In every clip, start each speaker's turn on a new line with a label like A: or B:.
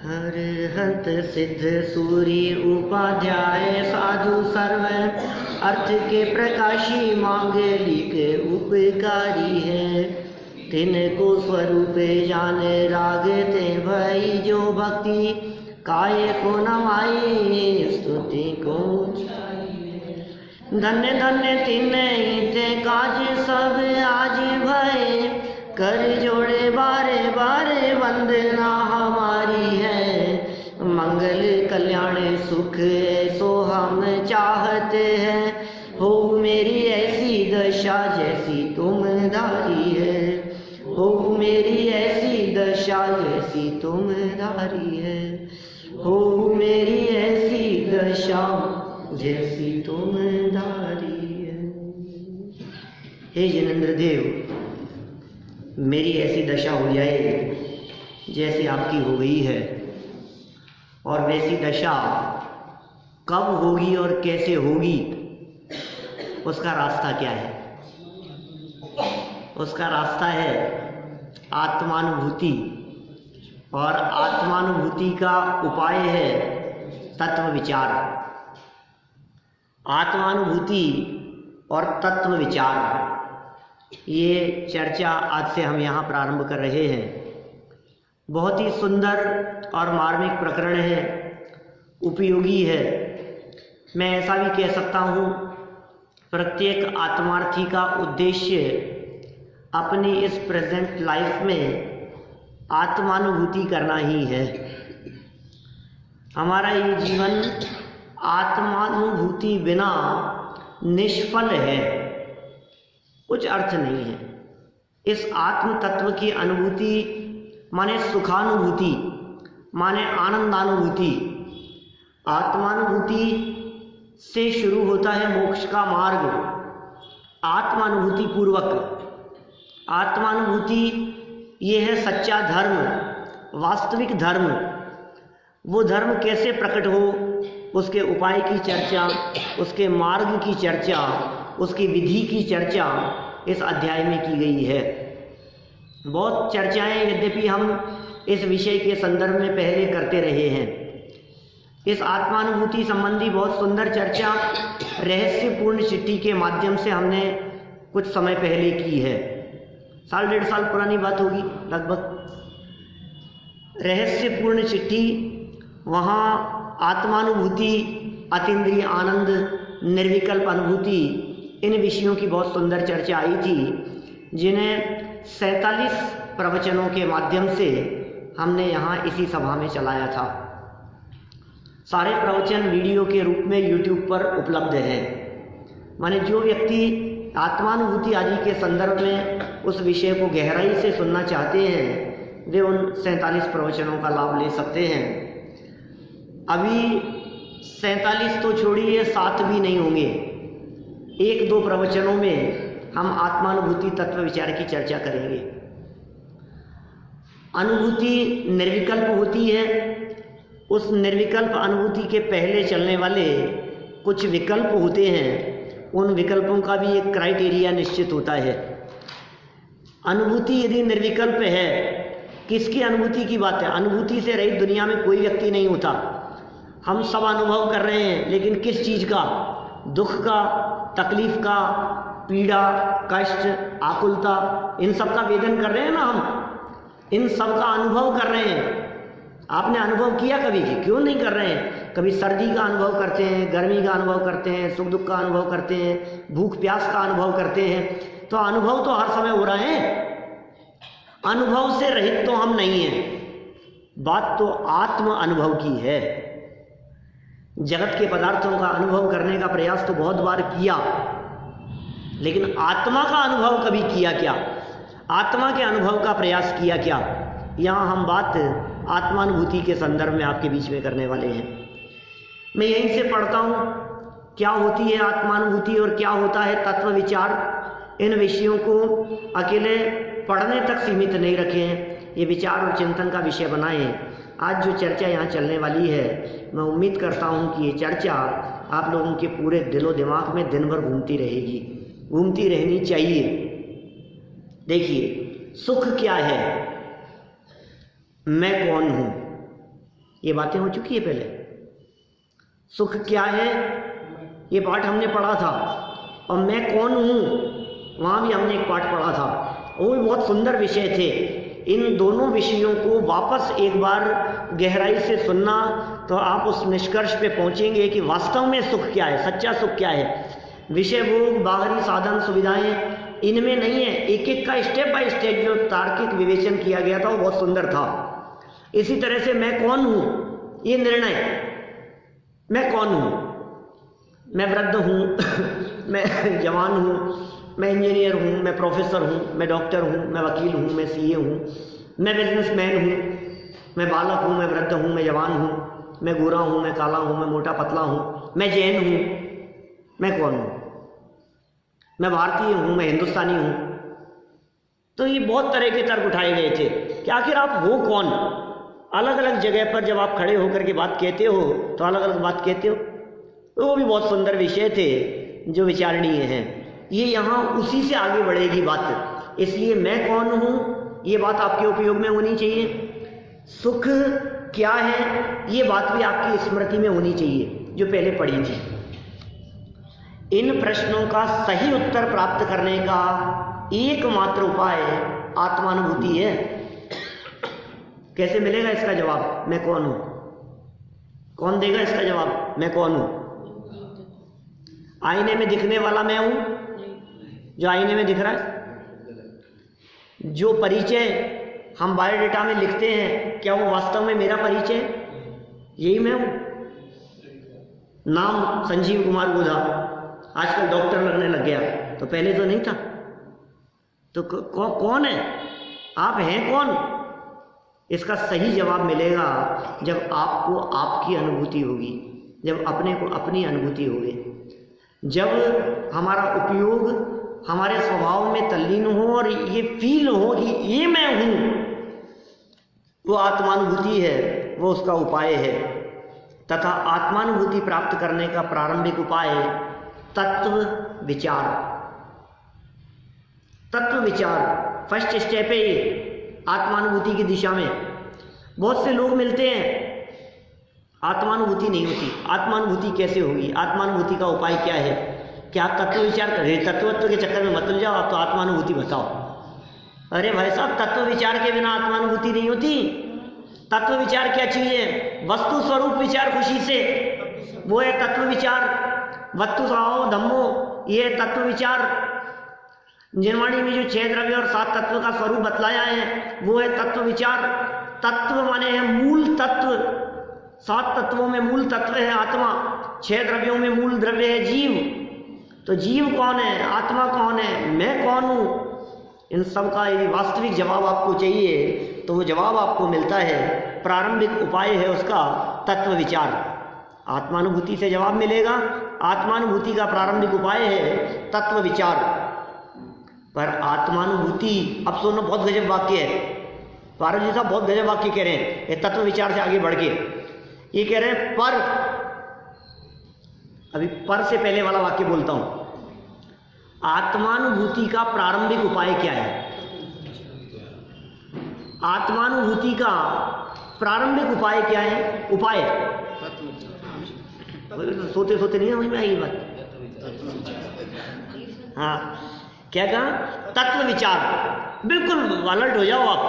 A: हर हंत सिद्ध सूरी उपाध्याय साधु सर्व अर्थ के प्रकाशी मांगलिक उपकारी है। तिनको स्वरूप जाने रागते भई जो भक्ति काय को नवाई स्तुति को। धन्य धन्य तिन्ह काज सब आज भय कर जोड़े बारे बारे वंदना हमारी है। मंगल कल्याण सुख ऐसो हम चाहते हैं, हो मेरी ऐसी दशा जैसी तुम धारी है। हो मेरी ऐसी दशा जैसी तुम धारी है। हो मेरी ऐसी दशा जैसी तुम धारी है। हे जिनेंद्र देव, मेरी ऐसी दशा हो जाए जैसे आपकी हो गई है, और वैसी दशा कब होगी और कैसे होगी उसका रास्ता क्या है? उसका रास्ता है आत्मानुभूति, और आत्मानुभूति का उपाय है तत्व विचार। आत्मानुभूति और तत्व विचार, ये चर्चा आज से हम यहाँ प्रारंभ कर रहे हैं। बहुत ही सुंदर और मार्मिक प्रकरण है, उपयोगी है। मैं ऐसा भी कह सकता हूँ, प्रत्येक आत्मार्थी का उद्देश्य अपनी इस प्रेजेंट लाइफ में आत्मानुभूति करना ही है। हमारा ये जीवन आत्मानुभूति बिना निष्फल है, कुछ अर्थ नहीं है। इस आत्म तत्व की अनुभूति माने सुखानुभूति, माने आनंदानुभूति। आत्मानुभूति से शुरू होता है मोक्ष का मार्ग, आत्मानुभूति पूर्वक। आत्मानुभूति ये है सच्चा धर्म, वास्तविक धर्म। वो धर्म कैसे प्रकट हो, उसके उपाय की चर्चा, उसके मार्ग की चर्चा, उसकी विधि की चर्चा इस अध्याय में की गई है। बहुत चर्चाएं यद्यपि हम इस विषय के संदर्भ में पहले करते रहे हैं। इस आत्मानुभूति संबंधी बहुत सुंदर चर्चा रहस्यपूर्ण चिट्ठी के माध्यम से हमने कुछ समय पहले की है। 1.5 साल पुरानी बात होगी लगभग। रहस्यपूर्ण चिट्ठी, वहाँ आत्मानुभूति, अतीन्द्रिय आनंद, निर्विकल्प अनुभूति, इन विषयों की बहुत सुंदर चर्चा आई थी, जिन्हें 47 प्रवचनों के माध्यम से हमने यहाँ इसी सभा में चलाया था। सारे प्रवचन वीडियो के रूप में YouTube पर उपलब्ध हैं। माने जो व्यक्ति आत्मानुभूति आदि के संदर्भ में उस विषय को गहराई से सुनना चाहते हैं, वे उन 47 प्रवचनों का लाभ ले सकते हैं। अभी 47 तो छोड़िए, 7 भी नहीं होंगे। 1-2 प्रवचनों में हम आत्मानुभूति तत्व विचार की चर्चा करेंगे। अनुभूति निर्विकल्प होती है। उस निर्विकल्प अनुभूति के पहले चलने वाले कुछ विकल्प होते हैं, उन विकल्पों का भी एक क्राइटेरिया निश्चित होता है। अनुभूति यदि निर्विकल्प है, किसकी अनुभूति की बात है? अनुभूति से रहित दुनिया में कोई व्यक्ति नहीं होता। हम सब अनुभव कर रहे हैं, लेकिन किस चीज़ का? दुख का, तकलीफ का, पीड़ा, कष्ट, आकुलता, इन सब का वेदन कर रहे हैं ना हम। इन सब का अनुभव कर रहे हैं। आपने अनुभव किया कभी कि क्यों नहीं कर रहे हैं? कभी सर्दी का अनुभव करते हैं, गर्मी का अनुभव करते हैं, सुख दुख का अनुभव करते हैं, भूख प्यास का अनुभव करते हैं। तो अनुभव तो हर समय हो रहा है। अनुभव से रहित तो हम नहीं हैं। बात तो आत्म अनुभव की है। जगत के पदार्थों का अनुभव करने का प्रयास तो बहुत बार किया, लेकिन आत्मा का अनुभव कभी किया क्या? आत्मा के अनुभव का प्रयास किया क्या? यहाँ हम बात आत्मानुभूति के संदर्भ में आपके बीच में करने वाले हैं। मैं यहीं से पढ़ता हूँ, क्या होती है आत्मानुभूति और क्या होता है तत्व विचार। इन विषयों को अकेले पढ़ने तक सीमित नहीं रखें, ये विचार और चिंतन का विषय बनाएं। आज जो चर्चा यहाँ चलने वाली है, मैं उम्मीद करता हूँ कि ये चर्चा आप लोगों के पूरे दिलो दिमाग में दिन भर घूमती रहेगी, घूमती रहनी चाहिए। देखिए, सुख क्या है, मैं कौन हूँ, ये बातें हो चुकी है पहले। सुख क्या है ये पाठ हमने पढ़ा था, और मैं कौन हूँ वहाँ भी हमने एक पाठ पढ़ा था, वो भी बहुत सुंदर विषय थे। इन दोनों विषयों को वापस एक बार गहराई से सुनना तो आप उस निष्कर्ष पे पहुँचेंगे कि वास्तव में सुख क्या है, सच्चा सुख क्या है। विषय भोग, बाहरी साधन सुविधाएं इनमें नहीं है। एक एक का स्टेप बाय स्टेप जो तार्किक विवेचन किया गया था वो बहुत सुंदर था। इसी तरह से मैं कौन हूँ ये निर्णय, मैं कौन हूँ, मैं वृद्ध हूँ मैं जवान हूँ, मैं इंजीनियर हूँ, मैं प्रोफेसर हूँ, मैं डॉक्टर हूँ, मैं वकील हूँ, मैं सीए हूँ, मैं बिजनेसमैन हूँ, मैं बालक हूँ, मैं वृद्ध हूँ, मैं जवान हूँ, मैं गोरा हूँ, मैं काला हूँ, मैं मोटा पतला हूँ, मैं जैन हूँ, मैं कौन हूँ, मैं भारतीय हूँ, मैं हिंदुस्तानी हूँ। तो ये बहुत तरह के तर्क उठाए गए थे कि आखिर आप हो कौन। अलग अलग जगह पर जब आप खड़े होकर के बात कहते हो तो अलग अलग बात कहते हो, तो वो भी बहुत सुंदर विषय थे जो विचारणीय हैं। ये यहाँ उसी से आगे बढ़ेगी बात, इसलिए मैं कौन हूँ ये बात आपके उपयोग में होनी चाहिए। सुख क्या है ये बात भी आपकी स्मृति में होनी चाहिए जो पहले पढ़ी थी। इन प्रश्नों का सही उत्तर प्राप्त करने का एकमात्र उपाय आत्मानुभूति है। कैसे मिलेगा इसका जवाब, मैं कौन हूं? कौन देगा इसका जवाब, मैं कौन हूं? आईने में दिखने वाला मैं हूं जो आईने में दिख रहा है? जो परिचय हम बायोडेटा में लिखते हैं क्या वो वास्तव में मेरा परिचय? यही मैं हूं। नाम संजीव कुमार गोधा, आजकल डॉक्टर लगने लग गया, तो पहले तो नहीं था। तो कौन है आप, हैं कौन? इसका सही जवाब मिलेगा जब आपको आपकी अनुभूति होगी, जब अपने को अपनी अनुभूति होगी, जब हमारा उपयोग हमारे स्वभाव में तल्लीन हो और ये फील हो कि ये मैं हूँ। वो आत्मानुभूति है, वो उसका उपाय है। तथा आत्मानुभूति प्राप्त करने का प्रारंभिक उपाय तत्व विचार। तत्व विचार फर्स्ट स्टेप है ये आत्मानुभूति की दिशा में। बहुत से लोग मिलते हैं, आत्मानुभूति नहीं होती। आत्मानुभूति कैसे होगी, आत्मानुभूति का उपाय क्या है? क्या आप तत्व विचार कर रहे? तत्वत्व के चक्कर में मत उलझ जाओ, आप तो आत्मानुभूति बताओ। अरे भाई साहब, तत्व विचार के बिना आत्मानुभूति नहीं होती। तत्व विचार क्या चीज है? वस्तु स्वरूप विचार खुशी से, वो है तत्व विचार। वस्तु स्वभाव धम्मो, ये है तत्व विचार। निर्वाणी में जो 6 द्रव्य और 7 तत्व का स्वरूप बतलाया है वो है तत्व विचार। तत्व माने है मूल तत्व। 7 तत्वों में मूल तत्व है आत्मा, 6 द्रव्यों में मूल द्रव्य है जीव। तो जीव कौन है, आत्मा कौन है, मैं कौन हूँ? इन सब का यदि वास्तविक जवाब आपको चाहिए तो वो जवाब आपको मिलता है, प्रारंभिक उपाय है उसका तत्व विचार। आत्मानुभूति से जवाब मिलेगा, आत्मानुभूति का प्रारंभिक उपाय है तत्व विचार। पर आत्मानुभूति, अब सुनो बहुत गजब वाक्य है, पारस जी साहब बहुत गजब वाक्य कह रहे हैं ये तत्व विचार से आगे बढ़ के। ये कह रहे हैं पर, अभी पर से पहले वाला वाक्य बोलता हूं। आत्मानुभूति का प्रारंभिक उपाय क्या है? आत्मानुभूति का प्रारंभिक उपाय क्या है? उपाय सोते सोते नहीं समझ में आएगी बात। हाँ, क्या कहा? तत्व विचार। बिल्कुल अलर्ट हो जाओ आप।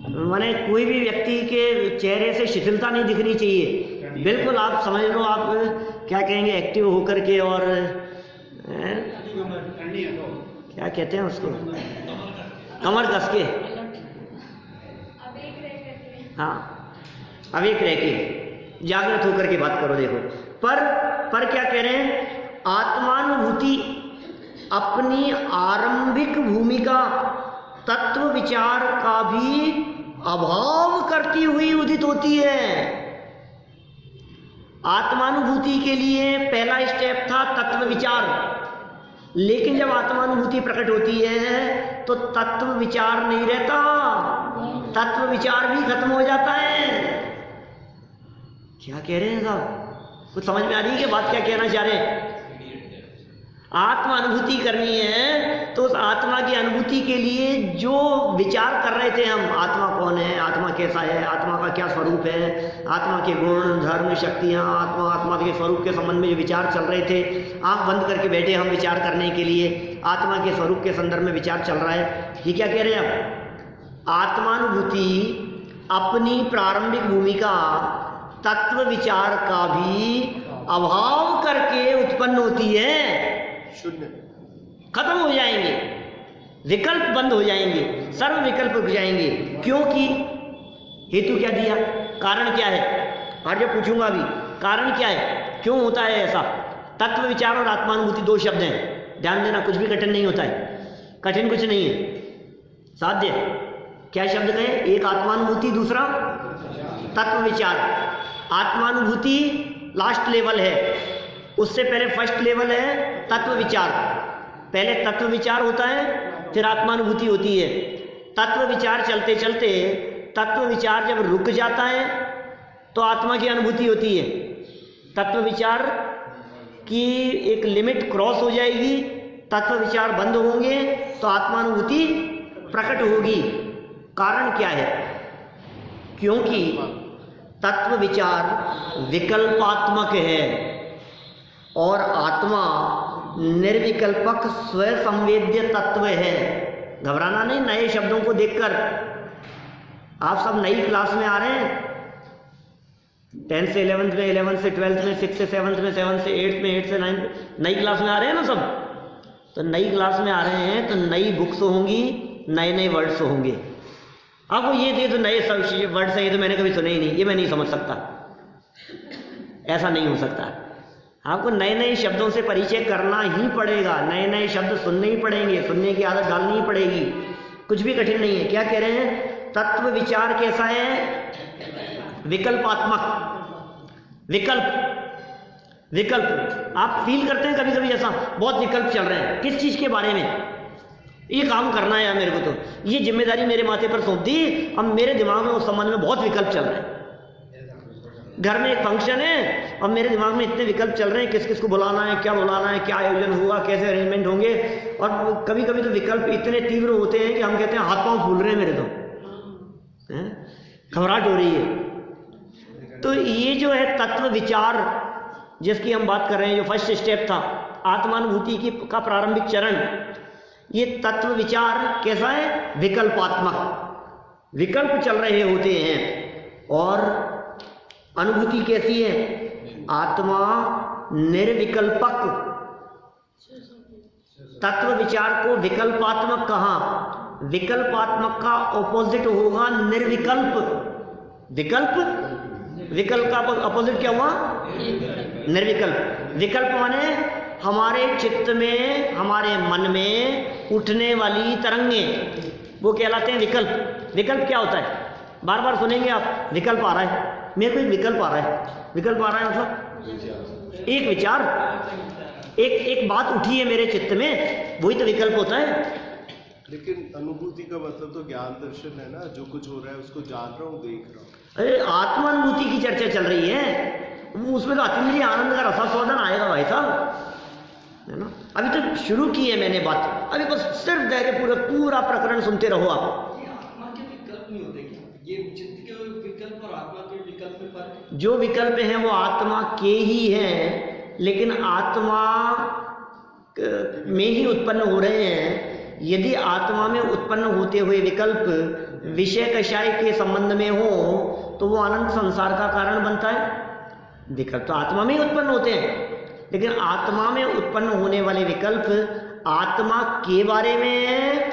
A: माने कोई भी व्यक्ति के चेहरे से शिथिलता नहीं दिखनी चाहिए। बिल्कुल आप समझ लो, आप क्या कहेंगे, एक्टिव होकर के, और क्या कहते हैं उसको, कमर कस के, हाँ अवेक रह के, जागृत होकर के बात करो। देखो पर क्या कह रहे हैं? आत्मानुभूति अपनी आरंभिक भूमिका तत्व विचार का भी अभाव करती हुई उदित होती है। आत्मानुभूति के लिए पहला स्टेप था तत्व विचार, लेकिन जब आत्मानुभूति प्रकट होती है तो तत्व विचार नहीं रहता, तत्व विचार भी खत्म हो जाता है। क्या कह रहे हैं साहब, कुछ समझ में आ रही है कि बात क्या कहना चाह रहे हैं? आत्मा अनुभूति करनी है तो उस आत्मा की अनुभूति के लिए जो विचार कर रहे थे हम, आत्मा कौन है, आत्मा कैसा है, आत्मा का क्या स्वरूप है, आत्मा के गुण धर्म शक्तियाँ, आत्मा के स्वरूप के संबंध में जो विचार चल रहे थे, आंख बंद करके बैठे हम विचार करने के लिए, आत्मा के स्वरूप के संदर्भ में विचार चल रहा है। ये क्या कह रहे हैं अब? आत्मानुभूति अपनी प्रारंभिक भूमिका तत्व विचार का भी अभाव करके उत्पन्न होती है।
B: शून्य
A: खत्म हो जाएंगे, विकल्प बंद हो जाएंगे, सर्व विकल्प रुक जाएंगे। क्योंकि हेतु क्या दिया, कारण क्या है, आज जब पूछूंगा अभी कारण क्या है, क्यों होता है ऐसा। तत्व विचार और आत्मानुभूति दो शब्द हैं, ध्यान देना, कुछ भी कठिन नहीं होता है, कठिन कुछ नहीं है, साध्य। क्या शब्द कहे, एक आत्मानुभूति, दूसरा तत्व विचार। आत्मानुभूति लास्ट लेवल है, उससे पहले फर्स्ट लेवल है तत्व विचार। पहले तत्व विचार होता है, फिर आत्मानुभूति होती है। तत्व विचार चलते चलते तत्व विचार जब रुक जाता है तो आत्मा की अनुभूति होती है। तत्व विचार की एक लिमिट क्रॉस हो जाएगी, तत्व विचार बंद होंगे तो आत्मानुभूति प्रकट होगी। कारण क्या है, क्योंकि तत्व विचार विकल्पात्मक है और आत्मा निर्विकल्पक स्वसंवेद्य तत्व है। घबराना नहीं नए शब्दों को देखकर। आप सब नई क्लास में आ रहे हैं, 10th से 11th में, 11th से 12th में, 6th से 7th में, 7th से 8th में, 8th से 9th, नई क्लास में आ रहे हैं ना सब। तो नई क्लास में आ रहे हैं तो नई बुक्स होंगी, नए नए वर्ड्स होंगे। आपको ये थे तो नए वर्ड्स हैं, ये तो मैंने कभी सुने ही नहीं, ये मैं नहीं समझ सकता, ऐसा नहीं हो सकता। आपको नए नए शब्दों से परिचय करना ही पड़ेगा, नए नए शब्द सुनने ही पड़ेंगे, सुनने की आदत डालनी ही पड़ेगी। कुछ भी कठिन नहीं है। क्या कह रहे हैं, तत्व विचार कैसा है, विकल्पात्मक। विकल्प आप फील करते हैं कभी कभी ऐसा, बहुत विकल्प चल रहे हैं, किस चीज के बारे में, ये काम करना है यार मेरे को, तो ये जिम्मेदारी मेरे माथे पर सौंप दी, अब मेरे दिमाग में उस संबंध में बहुत विकल्प चल रहे हैं। घर में एक फंक्शन है और मेरे दिमाग में इतने विकल्प चल रहे हैं, किस किस को बुलाना है, क्या बुलाना है, क्या आयोजन होगा, कैसे अरेंजमेंट होंगे। और कभी कभी तो विकल्प इतने तीव्र होते हैं कि हम कहते हैं हाथ पांव फूल रहे हैं मेरे, तो घबराहट हो रही है। तो ये जो है तत्व विचार जिसकी हम बात कर रहे हैं, जो फर्स्ट स्टेप था आत्मानुभूति की का प्रारंभिक चरण, ये तत्व विचार कैसा है, विकल्पात्मक। विकल्प चल रहे होते हैं। और अनुभूति कैसी है, आत्मा निर्विकल्पक। तत्व विचार को विकल्पात्मक कहा, विकल्पात्मक का ऑपोजिट होगा निर्विकल्प। विकल्प का अपोजिट क्या हुआ, निर्विकल्प। विकल्प माने हमारे चित्त में, हमारे मन में उठने वाली तरंगें, वो कहलाते हैं विकल्प। विकल्प क्या होता है, बार बार सुनेंगे आप, विकल्प आ रहा है, मेरे को एक विकल्प आ रहा है। विकल्प आ रहा है मतलब एक विचार, एक बात उठी है मेरे चित्त में, वही तो विकल्प होता है।
B: लेकिन अनुभूति का मतलब तो ज्ञान दर्शन है ना, जो कुछ हो रहा है उसको जान रहा हूँ, देख रहा हूँ।
A: अरे आत्मानुभूति की चर्चा चल रही है, उसमें तो अतिमरी आनंद का रसास्वादन आएगा भाई साहब, है ना। अभी तो शुरू की है मैंने बात, अभी बस सिर्फ धैर्य पूरा प्रकरण सुनते रहो आप।
C: आत्मा के विकल्प नहीं होते क्या, ये चित्त के विकल्प और आत्मा के विकल्प में फर्क है?
A: जो विकल्प हैं वो आत्मा के ही हैं, लेकिन आत्मा में ही उत्पन्न हो रहे हैं। यदि आत्मा में उत्पन्न होते हुए विकल्प विषय कषाय के संबंध में हो तो वो अनंत संसार का कारण बनता है। विकल्प तो आत्मा में ही उत्पन्न होते हैं, लेकिन आत्मा में उत्पन्न होने वाले विकल्प आत्मा के बारे में है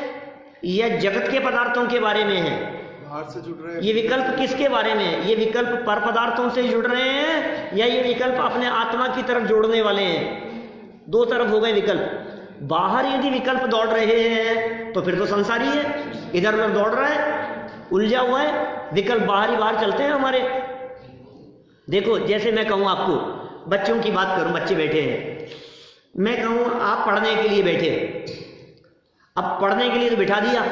A: या जगत के पदार्थों के बारे में है,
B: बाहर से जुड़ रहे हैं।
A: ये विकल्प किसके बारे में है, ये विकल्प पर पदार्थों से जुड़ रहे हैं या ये विकल्प अपने आत्मा की तरफ जोड़ने वाले हैं। दो तरफ हो गए विकल्प। बाहर यदि विकल्प दौड़ रहे हैं तो फिर तो संसारी है, इधर उधर दौड़ रहा है, उलझा हुआ है। विकल्प बाहर ही बाहर चलते हैं हमारे। देखो जैसे मैं कहूँ आपको, बच्चों की बात करूँ, बच्चे बैठे हैं, मैं कहूँ आप पढ़ने के लिए बैठे, अब पढ़ने के लिए तो बिठा दिया,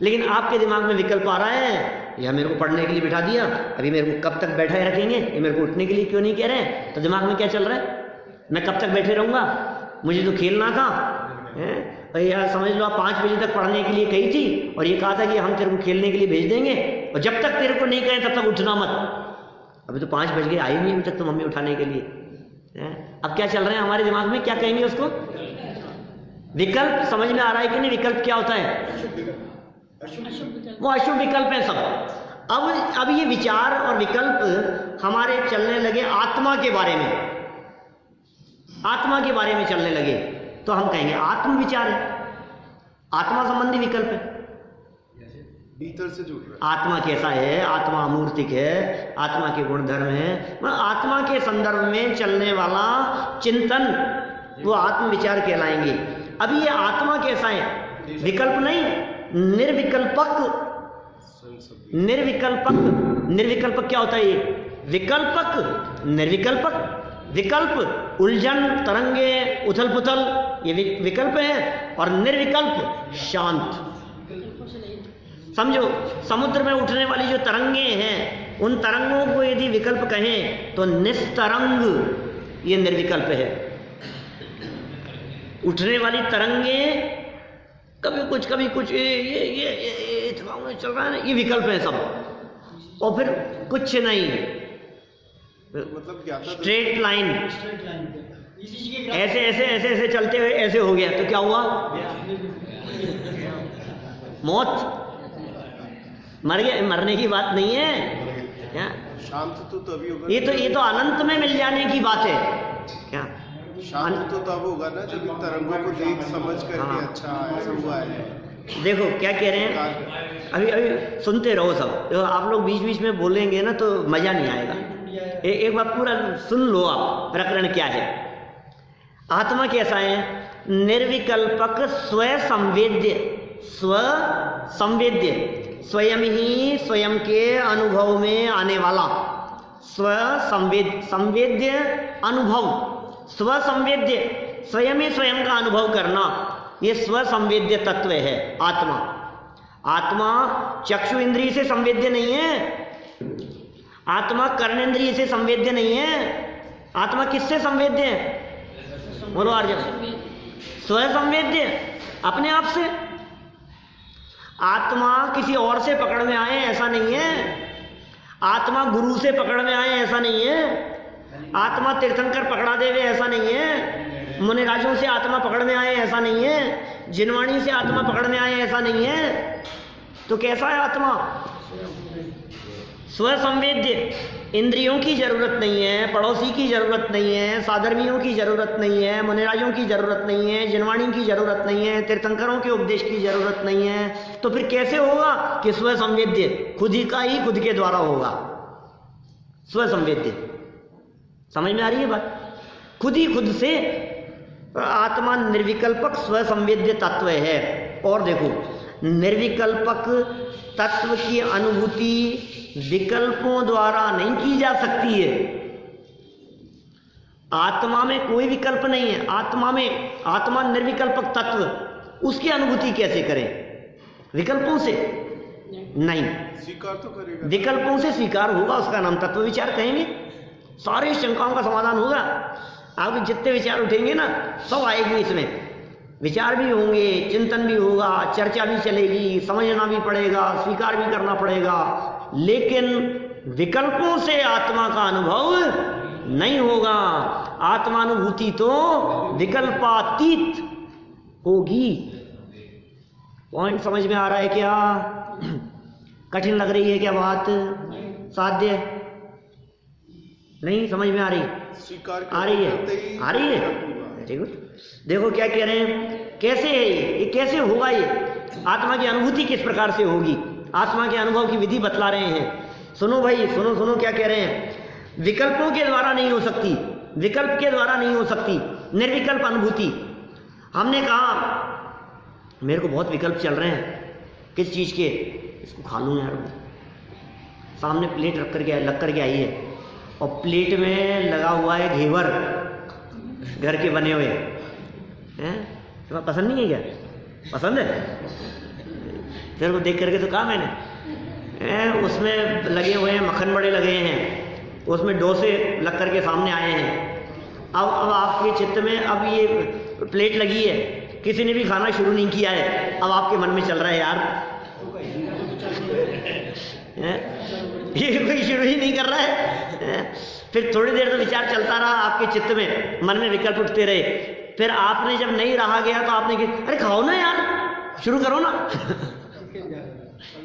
A: लेकिन आपके दिमाग में विकल्प आ रहा है, या मेरे को पढ़ने के लिए बिठा दिया, अभी मेरे को कब तक बैठा ही रखेंगे, ये मेरे को उठने के लिए क्यों नहीं कह रहे हैं। तो दिमाग में क्या चल रहा है, मैं कब तक बैठे रहूँगा, मुझे तो खेलना था, हैं? यार समझ लो आप 5 बजे तक पढ़ने के लिए कही थी और ये कहा था कि हम तेरे को खेलने के लिए भेज देंगे, और जब तक तेरे को नहीं कहें तब तक उठना मत। अभी तो 5 बज गए, आई नहीं अभी तक तो मम्मी उठाने के लिए, हैं? अब क्या चल रहे हैं हमारे दिमाग में, क्या कहेंगे उसको? विकल्प समझ में आ रहा है कि नहीं? विकल्प क्या होता है? वो अशुभ विकल्प है सब। अब ये विचार और विकल्प हमारे चलने लगे आत्मा के बारे में, आत्मा के बारे में चलने लगे, तो हम कहेंगे आत्म विचार है, आत्मा संबंधी विकल्प है,
B: भीतर से जुड़ रहा है।
A: आत्मा कैसा है, आत्मा अमूर्तिक है, आत्मा के गुणधर्म है, मतलब आत्मा के संदर्भ में चलने वाला चिंतन वो आत्म विचार कहलाएंगे। अभी ये आत्मा कैसा है? विकल्प नहीं, निर्विकल्पक। निर्विकल्पक, निर्विकल्पक क्या होता है? ये विकल्पक, निर्विकल्पक। विकल्प उलझन, तरंगे, उथल पुथल, ये विकल्प है, और निर्विकल्प शांत। समझो, समुद्र में उठने वाली जो तरंगे हैं, उन तरंगों को यदि विकल्प कहें तो निस्तरंग ये निर्विकल्प है। उठने वाली तरंगे कभी कुछ ये चल रहा है ना, ये विकल्प है सब, और फिर कुछ नहीं,
B: मतलब क्या था?
A: स्ट्रेट लाइन, ऐसे ऐसे ऐसे ऐसे चलते हुए ऐसे हो गया, तो क्या हुआ? मौत। मर गए, मरने की बात नहीं है क्या?
B: शांत तो तभी होगा।
A: ये तो अनंत में मिल जाने की बात है क्या?
B: शांत तो तब होगा ना जब इन तरंगों को देख समझ करके अच्छा ऐसा हुआ है।
A: देखो क्या कह रहे हैं, अभी सुनते रहो सब, तो आप लोग बीच बीच में बोलेंगे ना तो मजा नहीं आएगा। एक बार पूरा सुन लो आप, प्रकरण क्या है। आत्मा कैसा है? निर्विकल्पक, स्वसंवेद्य, स्वसंवेद्य, स्वयं ही स्वयं के अनुभव में आने वाला, संवेद्य अनुभव, स्वसंवेद्य, स्वयं ही स्वयं का अनुभव करना, ये स्वसंवेद्य तत्व है आत्मा। आत्मा चक्षु इंद्रिय से संवेद्य नहीं है, आत्मा कर्णेंद्रिय से संवेद्य नहीं है। आत्मा किससे संवेद्य है? बोलो अर्जुन। स्वसंवेद्य, अपने आप से। आत्मा किसी और से पकड़ में आए ऐसा नहीं है, आत्मा गुरु से पकड़ में आए ऐसा नहीं है, आत्मा तीर्थंकर पकड़ा देवे ऐसा नहीं है, मुनिराजों से आत्मा पकड़ में आए ऐसा नहीं है, जिनवाणी से आत्मा पकड़ में आए ऐसा नहीं है। तो कैसा है आत्मा? स्वसंवेद्य। इंद्रियों की जरूरत नहीं है, पड़ोसी की जरूरत नहीं है, साधर्मियों की जरूरत नहीं है, मुनिराजों की जरूरत नहीं है, जिनवाणी की जरूरत नहीं है, तीर्थंकरों के उपदेश की जरूरत नहीं है। तो फिर कैसे होगा कि स्वसंवेद्य? खुद ही का ही खुद के द्वारा होगा स्वसंवेद्य। समझ में आ रही है बात? खुद ही खुद से आत्मा निर्विकल्पक स्वसंवेद्य तत्व है। और देखो, निर्विकल्पक तत्व की अनुभूति विकल्पों द्वारा नहीं की जा सकती है। आत्मा में कोई विकल्प नहीं है, आत्मा में, आत्मा निर्विकल्पक तत्व, उसकी अनुभूति कैसे करें? विकल्पों से नहीं,
B: स्वीकार तो करेगा।
A: विकल्पों से स्वीकार होगा, उसका नाम तत्व विचार कहेंगे। सारी शंकाओं का समाधान होगा। आपके जितने विचार उठेंगे ना, सब आएगी इसमें। विचार भी होंगे, चिंतन भी होगा, चर्चा भी चलेगी, समझना भी पड़ेगा, स्वीकार भी करना पड़ेगा, लेकिन विकल्पों से आत्मा का अनुभव नहीं होगा। आत्मानुभूति तो विकल्पातीत होगी। पॉइंट समझ में आ रहा है क्या? कठिन लग रही है क्या बात? साध्य नहीं समझ में आ रही?
B: स्वीकार
A: आ रही है, आ रही है। Very good. देखो क्या कह रहे हैं, कैसे है ये कैसे होगा? ये आत्मा की अनुभूति किस प्रकार से होगी? आत्मा के अनुभव की विधि बतला रहे हैं। सुनो भाई, सुनो सुनो क्या कह रहे हैं। विकल्पों के द्वारा नहीं हो सकती, विकल्प के द्वारा नहीं हो सकती निर्विकल्प अनुभूति। हमने कहा मेरे को बहुत विकल्प चल रहे हैं, किस चीज़ के? इसको खा लूँ यार। सामने प्लेट रख करके आई है, और प्लेट में लगा हुआ है घेवर, घर के बने हुए हैं। तुम्हें पसंद नहीं है क्या? पसंद है? तेरे को देख करके तो कहा मैंने, उसमें लगे हुए हैं मक्खन बड़े लगे हैं, उसमें डोसे लग करके सामने आए हैं। अब आपके चित्त में अब ये प्लेट लगी है, किसी ने भी खाना शुरू नहीं किया है, अब आपके मन में चल रहा है यार ये कोई शुरू ही नहीं कर रहा है। फिर थोड़ी देर तो विचार चलता रहा आपके चित्त में, मन में विकल्प उठते रहे, फिर आपने जब नहीं रहा गया तो आपने कहा अरे खाओ ना यार, शुरू करो ना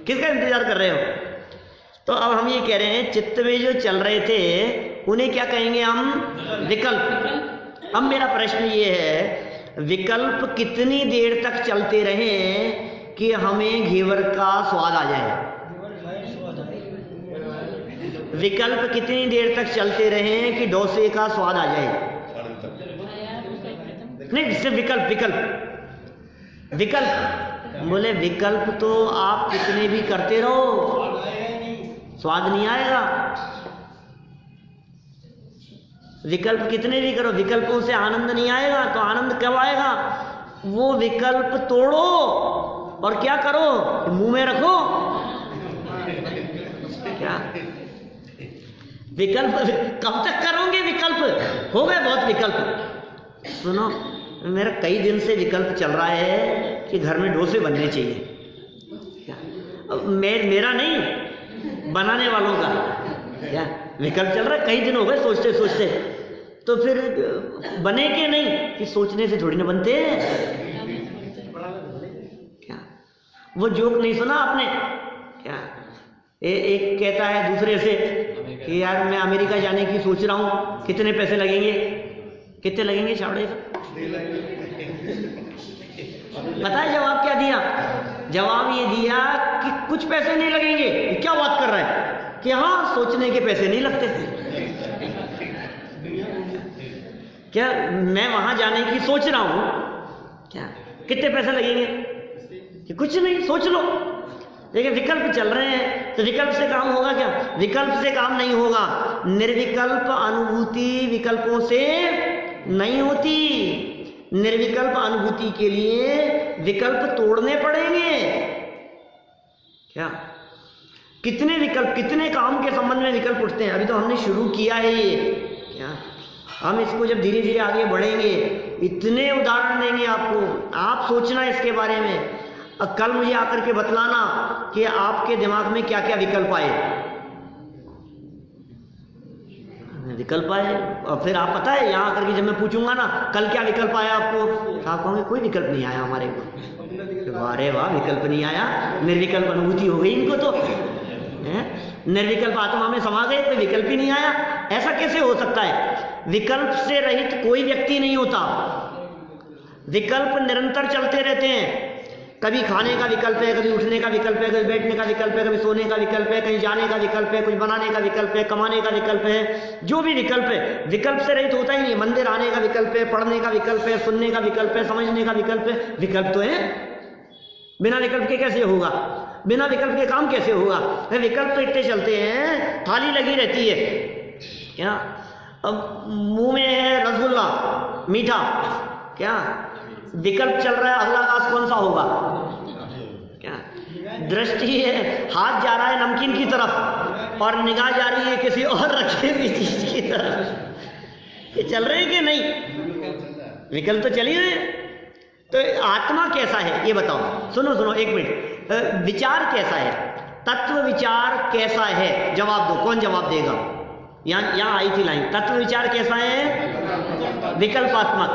A: किसका इंतजार कर रहे हो? तो अब हम ये कह रहे हैं चित्त में जो चल रहे थे उन्हें क्या कहेंगे हम? विकल्प। अब मेरा प्रश्न ये है, विकल्प कितनी देर तक चलते रहें कि हमें घेवर का स्वाद आ जाए? विकल्प कितनी देर तक चलते रहें कि डोसे का स्वाद आ जाए? नहीं, सिर्फ विकल्प विकल्प विकल्प बोले विकल्प तो आप कितने भी करते रहो, स्वाद नहीं आएगा। विकल्प कितने भी करो, विकल्पों से आनंद नहीं आएगा। तो आनंद कब आएगा? वो विकल्प तोड़ो और क्या करो? मुंह में रखो। क्या विकल्प कब तक करोगे? विकल्प हो गए बहुत विकल्प। सुनो, मेरा कई दिन से विकल्प चल रहा है कि घर में डोसे बनने चाहिए। मेरा नहीं, बनाने वालों का क्या विकल्प चल रहा है, कई दिन हो गए सोचते सोचते। तो फिर बने के नहीं कि सोचने से थोड़ी ना बनते हैं। क्या वो जोक नहीं सुना आपने? क्या एक कहता है दूसरे से कि यार मैं अमेरिका जाने की सोच रहा हूँ, कितने पैसे लगेंगे? कितने लगेंगे छावड़े का? पता है जवाब क्या दिया? जवाब ये दिया कि कुछ पैसे नहीं लगेंगे। क्या बात कर रहा है? कि हाँ, सोचने के पैसे नहीं लगते। क्या मैं वहां जाने की सोच रहा हूं, क्या कितने पैसे लगेंगे? कि कुछ नहीं, सोच लो। लेकिन विकल्प चल रहे हैं, तो विकल्प से काम होगा क्या? विकल्प से काम नहीं होगा। निर्विकल्प अनुभूति विकल्पों से नहीं होती। निर्विकल्प अनुभूति के लिए विकल्प तोड़ने पड़ेंगे। क्या कितने विकल्प, कितने काम के संबंध में विकल्प उठते हैं? अभी तो हमने शुरू किया है ये। क्या हम इसको जब धीरे धीरे आगे बढ़ेंगे, इतने उदाहरण देंगे आपको, आप सोचना इसके बारे में। कल मुझे आकर के बतलाना कि आपके दिमाग में क्या क्या विकल्प आए। विकल्प आए और फिर आप पता है यहाँ आकर के जब मैं पूछूंगा ना कल क्या विकल्प आया आपको, तो आप कहोगे कोई विकल्प नहीं आया हमारे को। अरे वाह, विकल्प नहीं आया, निर्विकल्प अनुभूति हो गई इनको। तो निर्विकल्प आत्मा में समा गए, कोई विकल्प ही नहीं आया। ऐसा कैसे हो सकता है? विकल्प से रहित कोई व्यक्ति नहीं होता। विकल्प निरंतर चलते रहते हैं। कभी खाने का विकल्प है, कभी उठने का विकल्प है, कभी बैठने का विकल्प है, कभी सोने का विकल्प है, कहीं जाने का विकल्प है, कुछ बनाने का विकल्प है, कमाने का विकल्प है। जो भी विकल्प है, विकल्प से रहित होता ही नहीं। मंदिर आने का विकल्प है, पढ़ने का विकल्प है, सुनने का विकल्प है, समझने का विकल्प है। विकल्प तो है, बिना विकल्प के कैसे होगा? बिना विकल्प के काम कैसे होगा? विकल्प तो इतने चलते हैं, थाली लगी रहती है। क्या अब मुंह में है रसगुल्ला मीठा, क्या विकल्प चल रहा है? अगला घास कौन सा होगा? क्या दृष्टि है, हाथ जा रहा है नमकीन की तरफ और निगाह जा रही है किसी और रखे हुई चीज की तरफ। ये चल रहे हैं कि नहीं? विकल्प तो चल ही रहे। तो आत्मा कैसा है ये बताओ। सुनो सुनो एक मिनट, विचार कैसा है? तत्व विचार कैसा है? जवाब दो, कौन जवाब देगा? यहाँ आई थी लाइन। तत्व विचार कैसा है? विकल्पात्मक।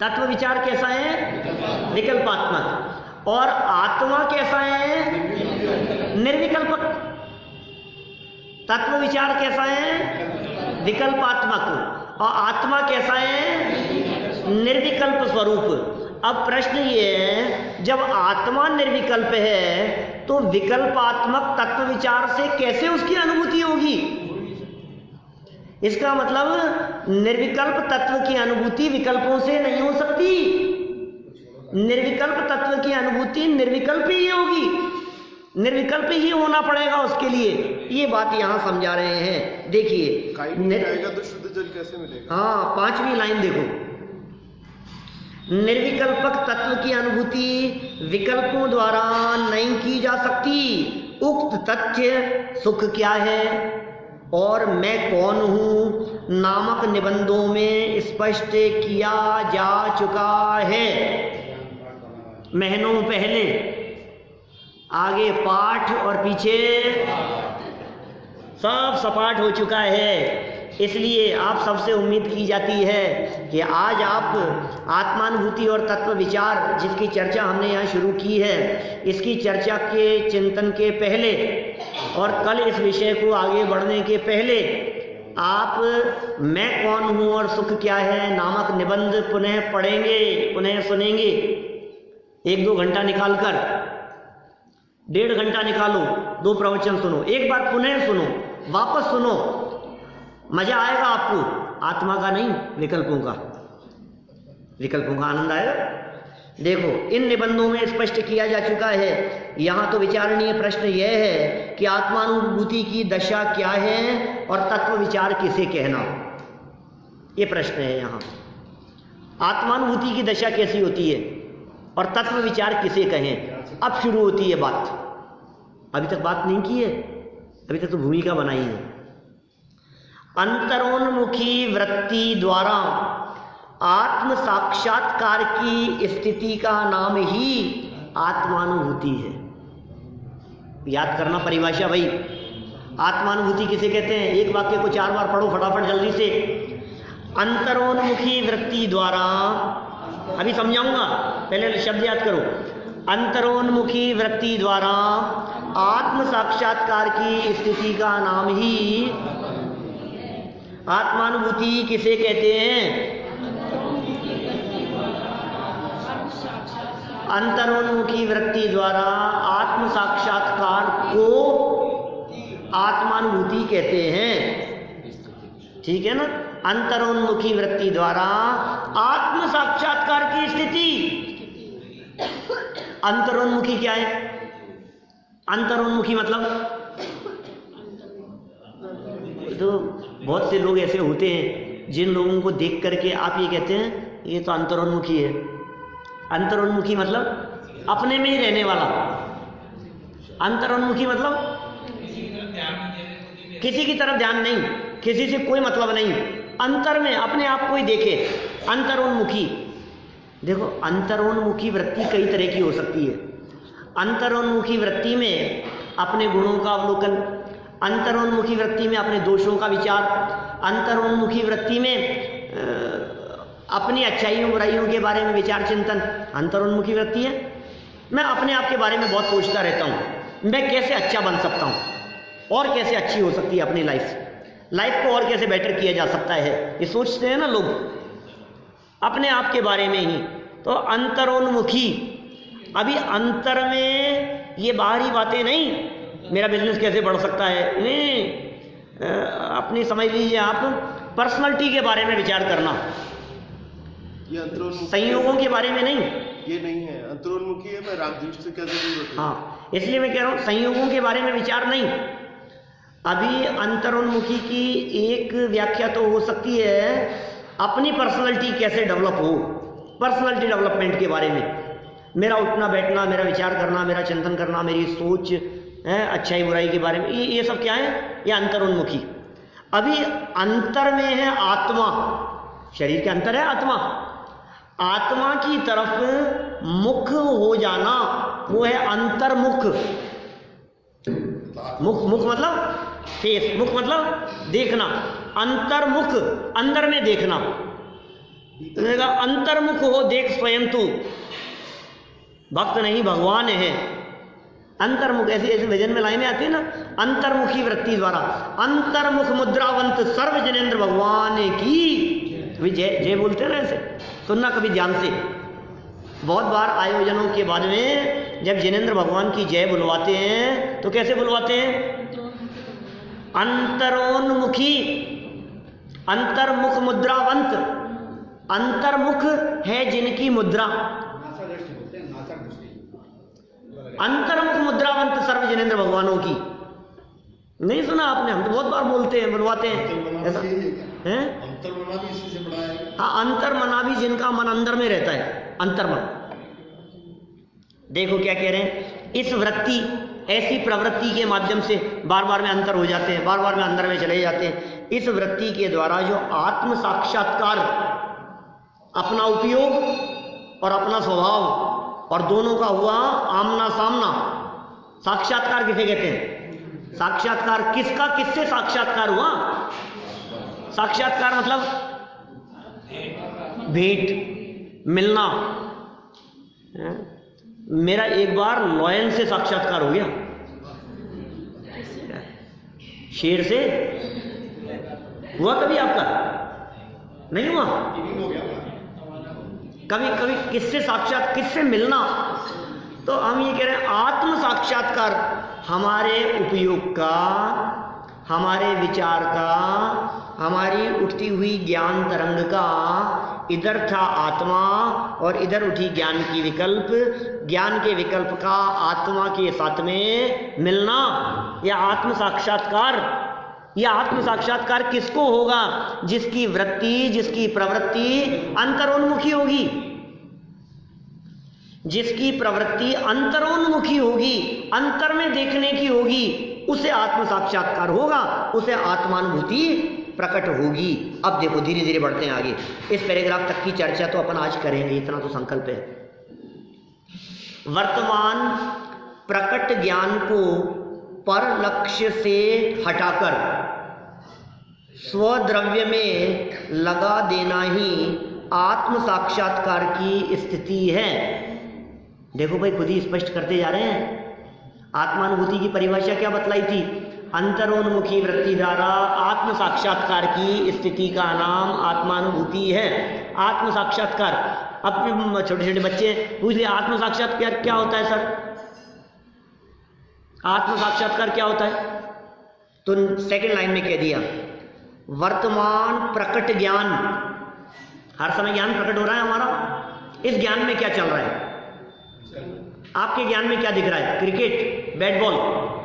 A: तत्व विचार कैसा है? विकल्पात्मक। और आत्मा कैसा है? निर्विकल्पक। तत्व विचार कैसा है? विकल्पात्मक। और आत्मा कैसा है? निर्विकल्प स्वरूप। अब प्रश्न ये है, जब आत्मा निर्विकल्प है तो विकल्पात्मक तत्व विचार से कैसे उसकी अनुभूति होगी? इसका मतलब निर्विकल्प तत्व की अनुभूति विकल्पों से नहीं हो सकती। निर्विकल्प तत्व की अनुभूति निर्विकल्प ही होगी, निर्विकल्प ही होना पड़ेगा उसके लिए। ये बात यहाँ समझा रहे हैं। देखिए,
B: तो शुद्ध जल कैसे मिलेगा?
A: हाँ, 5वीं लाइन देखो। निर्विकल्पक तत्व की अनुभूति विकल्पों द्वारा नहीं की जा सकती। उक्त तथ्य सुख क्या है? और मैं कौन हूँ नामक निबंधों में स्पष्ट किया जा चुका है। महीनों पहले, आगे पाठ और पीछे सब सपाट हो चुका है। इसलिए आप सबसे उम्मीद की जाती है कि आज आप आत्मानुभूति और तत्व विचार जिसकी चर्चा हमने यहाँ शुरू की है, इसकी चर्चा के चिंतन के पहले और कल इस विषय को आगे बढ़ने के पहले आप मैं कौन हूँ और सुख क्या है नामक निबंध पुनः पढ़ेंगे, पुनः सुनेंगे। 1-2 घंटा निकाल कर, 1.5 घंटा निकालो, 2 प्रवचन सुनो, एक बार पुनः सुनो, वापस सुनो, मजा आएगा आपको। आत्मा का नहीं, विकल्पों का, विकल्पों का आनंद आएगा। देखो, इन निबंधों में स्पष्ट किया जा चुका है। यहाँ तो विचारणीय प्रश्न यह है कि आत्मानुभूति की दशा क्या है और तत्व विचार किसे कहना, ये प्रश्न है यहाँ। आत्मानुभूति की दशा कैसी होती है और तत्व विचार किसे कहें, अब शुरू होती है बात। अभी तक बात नहीं की है, अभी तक तो भूमिका बनाई है। अंतरोन्मुखी वृत्ति द्वारा आत्म साक्षात्कार की स्थिति का नाम ही आत्मानुभूति है। याद करना परिभाषा भाई, आत्मानुभूति किसे कहते हैं? एक वाक्य को 4 बार पढ़ो फटाफट जल्दी से। अंतरोन्मुखी वृत्ति द्वारा, अभी समझाऊंगा, पहले शब्द याद करो। अंतरोन्मुखी वृत्ति द्वारा आत्म साक्षात्कार की स्थिति का नाम ही आत्मानुभूति किसे कहते हैं? अंतरोन्मुखी वृत्ति द्वारा आत्म साक्षात्कार को आत्मानुभूति कहते हैं। ठीक है ना? अंतरोन्मुखी वृत्ति द्वारा आत्म साक्षात्कार की स्थिति। अंतरोन्मुखी क्या है? अंतरोन्मुखी मतलब तो बहुत से लोग ऐसे होते हैं जिन लोगों को देख करके आप ये कहते हैं ये तो अंतरोन्मुखी है। अंतरोन्मुखी मतलब अपने में ही रहने वाला। अंतरोन्मुखी मतलब किसी की तरफ ध्यान नहीं, किसी से कोई मतलब नहीं, अंतर में अपने आप को ही देखे, अंतरोन्मुखी। देखो, अंतरोन्मुखी वृत्ति कई तरह की हो सकती है। अंतरोन्मुखी वृत्ति में अपने गुणों का अवलोकन, अंतरोन्मुखी वृत्ति में अपने दोषों का विचार, अंतरोन्मुखी वृत्ति में अपनी अच्छाइयों बुराइयों के बारे में विचार चिंतन, अंतरोन्मुखी वृत्ति है। मैं अपने आप के बारे में बहुत सोचता रहता हूँ, मैं कैसे अच्छा बन सकता हूँ और कैसे अच्छी हो सकती है अपनी लाइफ को और कैसे बेटर किया जा सकता है, ये सोचते हैं ना लोग अपने आप के बारे में ही। तो अंतरोन्मुखी, अभी अंतर में ये बाहरी बातें नहीं, मेरा बिजनेस कैसे बढ़ सकता है, नहीं, अपनी समझ लीजिए आप पर्सनालिटी के बारे में विचार करना,
B: ये अंतरोन्मुखी,
A: संयोगों के बारे में नहीं,
B: ये नहीं है। अंतरोन्मुखी है, मैं रागद्वेष से क्या जरूरत है?
A: हाँ, इसलिए मैं कह रहा हूँ संयोगों के बारे में विचार नहीं। अभी अंतरोन्मुखी की एक व्याख्या तो हो सकती है अपनी पर्सनालिटी कैसे डेवलप हो, पर्सनालिटी डेवलपमेंट के बारे में, मेरा उठना बैठना, मेरा विचार करना, मेरा चिंतन करना, मेरी सोच है, अच्छाई बुराई के बारे में, ये सब क्या है? ये अंतरोन्मुखी। अभी अंतर में है आत्मा, शरीर के अंतर है आत्मा, आत्मा की तरफ मुख हो जाना, वो है अंतर्मुख। मुख मतलब फेस, मुख मतलब देखना, अंतर्मुख अंदर में देखना। अंतर्मुख हो देख स्वयं तू, भक्त नहीं भगवान है। अंतर्मुख, ऐसे ऐसे भजन में लाइनें आती है ना, अंतर्मुखी वृत्ति द्वारा अंतर्मुख मुद्रावंत सर्व जनेन्द्र भगवान की जय जय बोलते हैं ना, ऐसे सुनना कभी ध्यान से। बहुत बार आयोजनों के बाद में जब जिनेन्द्र भगवान की जय बुलवाते हैं तो कैसे बुलवाते हैं? अंतरोन्मुखी, अंतर्मुख मुद्रावंत, अंतर्मुख है जिनकी मुद्रा, अंतर्मुख मुद्रावंत सर्व जिनेन्द्र भगवानों की। नहीं सुना आपने? हम तो बहुत बार बोलते हैं, बुलवाते हैं ऐसा है।
B: अंतर्मना भी इसी से बड़ा है।
A: हाँ, अंतर्मना भी जिनका मन अंदर में रहता है, अंतर्मन। देखो क्या कह रहे हैं, इस वृत्ति ऐसी प्रवृत्ति के माध्यम से बार बार में अंतर हो जाते हैं, बार बार में अंदर में चले जाते हैं। इस वृत्ति के द्वारा जो आत्म साक्षात्कार, अपना उपयोग और अपना स्वभाव और दोनों का हुआ आमना सामना, साक्षात्कार किसे कहते हैं? साक्षात्कार किसका किससे साक्षात्कार हुआ? साक्षात्कार मतलब भेंट, मिलना। मेरा एक बार लॉयन से साक्षात्कार हो गया, शेर से। हुआ कभी आपका? नहीं हुआ? कभी कभी किससे साक्षात, किससे मिलना? तो हम ये कह रहे हैं आत्म साक्षात्कार हमारे उपयोग का, हमारे विचार का, हमारी उठती हुई ज्ञान तरंग का, इधर था आत्मा और इधर उठी ज्ञान की विकल्प, ज्ञान के विकल्प का आत्मा के साथ में मिलना, यह आत्म साक्षात्कार। यह आत्म साक्षात्कार किसको होगा? जिसकी वृत्ति, जिसकी प्रवृत्ति अंतरोन्मुखी होगी, जिसकी प्रवृत्ति अंतरोन्मुखी होगी, अंतर में देखने की होगी, उसे आत्म साक्षात्कार होगा, उसे आत्मानुभूति प्रकट होगी। अब देखो धीरे धीरे बढ़ते हैं आगे। इस पैराग्राफ तक की चर्चा तो अपन आज करेंगे, इतना तो संकल्प है। वर्तमान प्रकट ज्ञान को पर लक्ष्य से हटाकर स्वद्रव्य में लगा देना ही आत्म साक्षात्कार की स्थिति है। देखो भाई, खुद ही स्पष्ट करते जा रहे हैं। आत्मानुभूति की परिभाषा क्या बतलाई थी? अंतरोन्मुखी वृत्ति द्वारा आत्म साक्षात्कार की स्थिति का नाम आत्मानुभूति है। आत्म साक्षात्कार, अब छोटे छोटे बच्चे पूछ लिया आत्म साक्षात्कार क्या होता है सर? आत्म साक्षात्कार क्या होता है? तो सेकंड लाइन में कह दिया, वर्तमान प्रकट ज्ञान, हर समय ज्ञान प्रकट हो रहा है हमारा। इस ज्ञान में क्या चल रहा है? आपके ज्ञान में क्या दिख रहा है? क्रिकेट, बैट बॉल,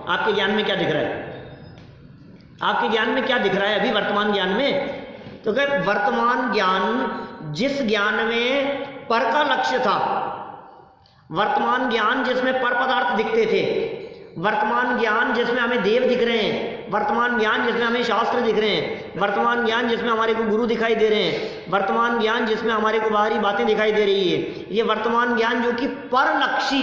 A: आपके ज्ञान में क्या दिख रहा है? आपके ज्ञान में क्या दिख रहा है अभी वर्तमान ज्ञान में? तो क्या वर्तमान ज्ञान, जिस ज्ञान में पर का लक्ष्य था, वर्तमान ज्ञान जिसमें पर पदार्थ दिखते थे, वर्तमान ज्ञान जिसमें हमें देव दिख रहे हैं, वर्तमान ज्ञान जिसमें हमें शास्त्र दिख रहे हैं, वर्तमान ज्ञान जिसमें हमारे को गुरु दिखाई दे रहे हैं, वर्तमान ज्ञान जिसमें हमारे को बाहरी बातें दिखाई दे रही है, ये वर्तमान ज्ञान जो कि पर लक्ष्य,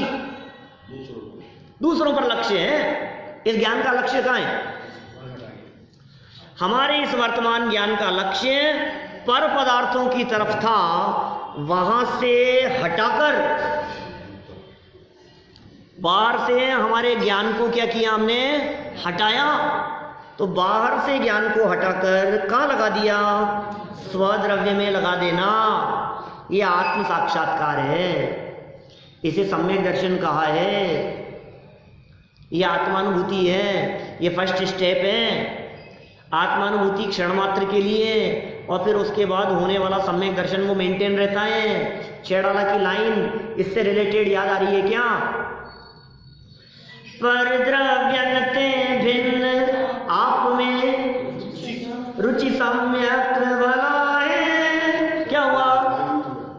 A: दूसरों पर लक्ष्य है। इस ज्ञान का लक्ष्य कहाँ है? हमारे इस वर्तमान ज्ञान का लक्ष्य पर पदार्थों की तरफ था, वहां से हटाकर बाहर से हमारे ज्ञान को क्या किया हमने? हटाया। तो बाहर से ज्ञान को हटाकर कहाँ लगा दिया? स्वद्रव्य में लगा देना। ये आत्म साक्षात्कार है, इसे सम्यक दर्शन कहा है, ये आत्मानुभूति है, ये फर्स्ट स्टेप है। आत्मानुभूति क्षण मात्र के लिए, और फिर उसके बाद होने वाला सम्यक दर्शन वो मेंटेन रहता है। छेड़ाला की लाइन इससे रिलेटेड याद आ रही है क्या? पर द्रव्यन्ते भिन्न आप में रुचि सम्यक भला है। क्या हुआ?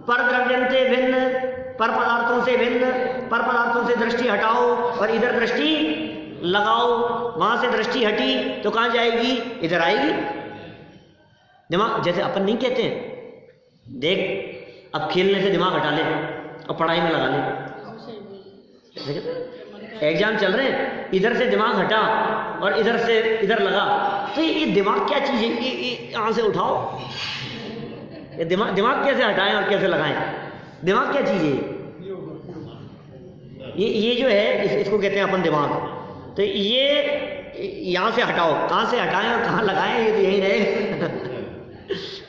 A: पर द्रव्यन्ते भिन्न, पर पदार्थों से भिन्न, पर पदार्थों से दृष्टि हटाओ और इधर दृष्टि लगाओ। वहां से दृष्टि हटी तो कहां जाएगी? इधर आएगी। दिमाग, जैसे अपन नहीं कहते हैं, देख अब खेलने से दिमाग हटा ले और पढ़ाई में लगा ले। एग्जाम चल रहे हैं, इधर से दिमाग हटा और इधर से इधर लगा। तो ये दिमाग क्या चीज़ है? ये यहाँ से उठाओ, ये दिमाग कैसे हटाएं और कैसे लगाएं? दिमाग क्या चीज़ है? ये जो है इसको कहते हैं अपन दिमाग। तो ये यहाँ से हटाओ, कहाँ से हटाएं और कहाँ लगाएं, ये तो यही रहेगा।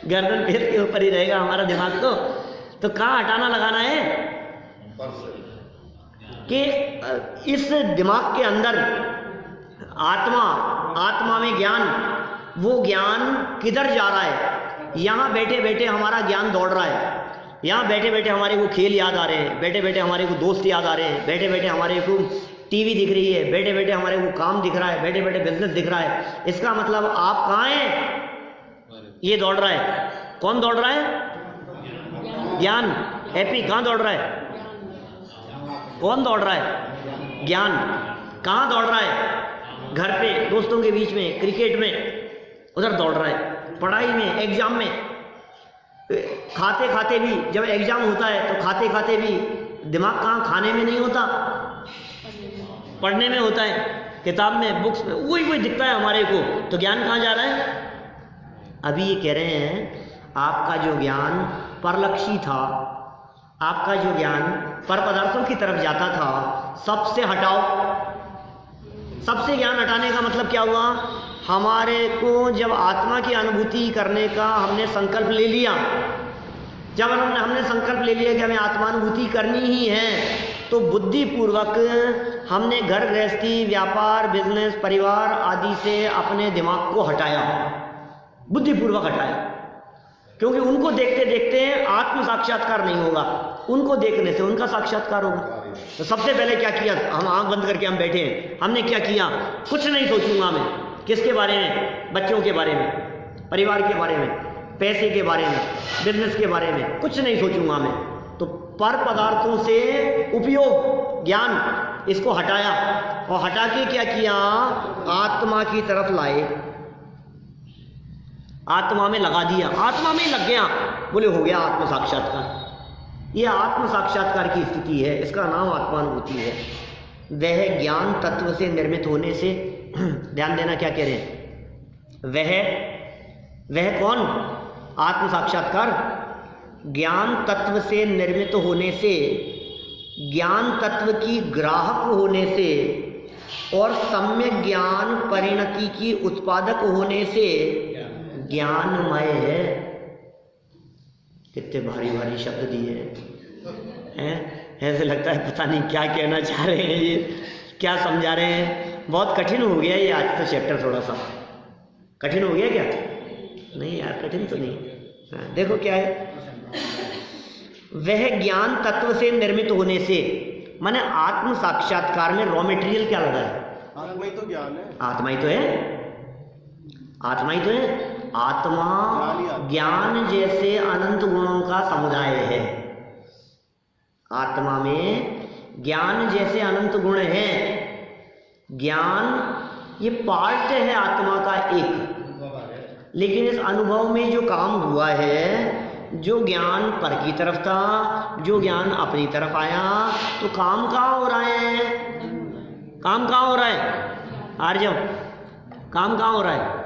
A: गर्दन पेट के ऊपर ही रहेगा हमारा दिमाग। तो कहाँ हटाना लगाना है कि इस दिमाग के अंदर आत्मा में ज्ञान, वो ज्ञान किधर जा रहा है? यहाँ बैठे बैठे हमारा ज्ञान दौड़ रहा है, यहाँ बैठे बैठे हमारे को खेल याद आ रहे हैं, बैठे बैठे हमारे को दोस्त याद आ रहे हैं, बैठे बैठे हमारे को टीवी दिख रही है, बैठे बैठे हमारे को काम दिख रहा है, बैठे बैठे बिजनेस दिख रहा है। इसका मतलब आप कहाँ हैं? ये दौड़ रहा है। कौन दौड़ रहा है? ज्ञान। हैप्पी कहाँ दौड़ रहा है? कौन दौड़ रहा है? ज्ञान। कहाँ दौड़ रहा है? घर पे दोस्तों के बीच में, क्रिकेट में, उधर दौड़ रहा है। पढ़ाई में, एग्जाम में, खाते खाते भी, जब एग्जाम होता है तो खाते खाते भी दिमाग कहाँ? खाने में नहीं होता, पढ़ने में होता है, किताब में, बुक्स में, वही दिखता है हमारे को। तो ज्ञान कहाँ जा रहा है? अभी ये कह रहे हैं आपका जो ज्ञान परलक्षी था, आपका जो ज्ञान पर पदार्थों की तरफ जाता था, सबसे हटाओ। सबसे ज्ञान हटाने का मतलब क्या हुआ? हमारे को जब आत्मा की अनुभूति करने का हमने संकल्प ले लिया, जब हमने संकल्प ले लिया कि हमें आत्मानुभूति करनी ही है, तो बुद्धिपूर्वक हमने घर गृहस्थी, व्यापार, बिजनेस, परिवार आदि से अपने दिमाग को हटाया, बुद्धिपूर्वक हटाया। क्योंकि उनको देखते देखते आत्म साक्षात्कार नहीं होगा, उनको देखने से उनका साक्षात्कार होगा। तो सबसे पहले क्या किया? हम आंख बंद करके हम बैठे हैं, हमने क्या किया? कुछ नहीं सोचूंगा मैं। किसके बारे में? बच्चों के बारे में, परिवार के बारे में, पैसे के बारे में, बिजनेस के बारे में, कुछ नहीं सोचूंगा मैं। तो पर पदार्थों से उपयोग ज्ञान, इसको हटाया, और हटा के क्या किया? आत्मा की तरफ लाए, आत्मा में लगा दिया, आत्मा में लग गया, बोले हो गया आत्म साक्षात्कार। यह आत्म साक्षात्कार की स्थिति है, इसका नाम आत्मानुभूति है। वह ज्ञान तत्व से निर्मित होने से, ध्यान देना क्या कह रहे हैं, वह कौन? आत्म साक्षात्कार ज्ञान तत्व से निर्मित होने से, ज्ञान तत्व की ग्राहक होने से और सम्यक ज्ञान परिणति की उत्पादक होने से ज्ञानमय है। कितने भारी भारी शब्द दिए हैं, ऐसे लगता है पता नहीं क्या कहना चाह रहे हैं, ये क्या समझा रहे हैं। बहुत कठिन हो गया ये आज तो चैप्टर, थोड़ा सा कठिन हो गया क्या? नहीं यार, कठिन तो नहीं। हाँ, देखो क्या है, वह ज्ञान तत्व से निर्मित होने से, माने आत्म साक्षात्कार में रॉ मटेरियल क्या लगा है?
B: आत्मा ही तो ज्ञान है,
A: आत्मा ही तो है, आत्मा ही तो है। आत्मा ज्ञान जैसे अनंत गुणों का समुदाय है। आत्मा में ज्ञान जैसे अनंत गुण हैं। ज्ञान ये पार्ट है आत्मा का एक, लेकिन इस अनुभव में जो काम हुआ है, जो ज्ञान पर की तरफ था, जो ज्ञान अपनी तरफ आया, तो काम कहाँ हो रहा है? काम कहाँ हो रहा है आर्यव? काम कहाँ हो रहा है?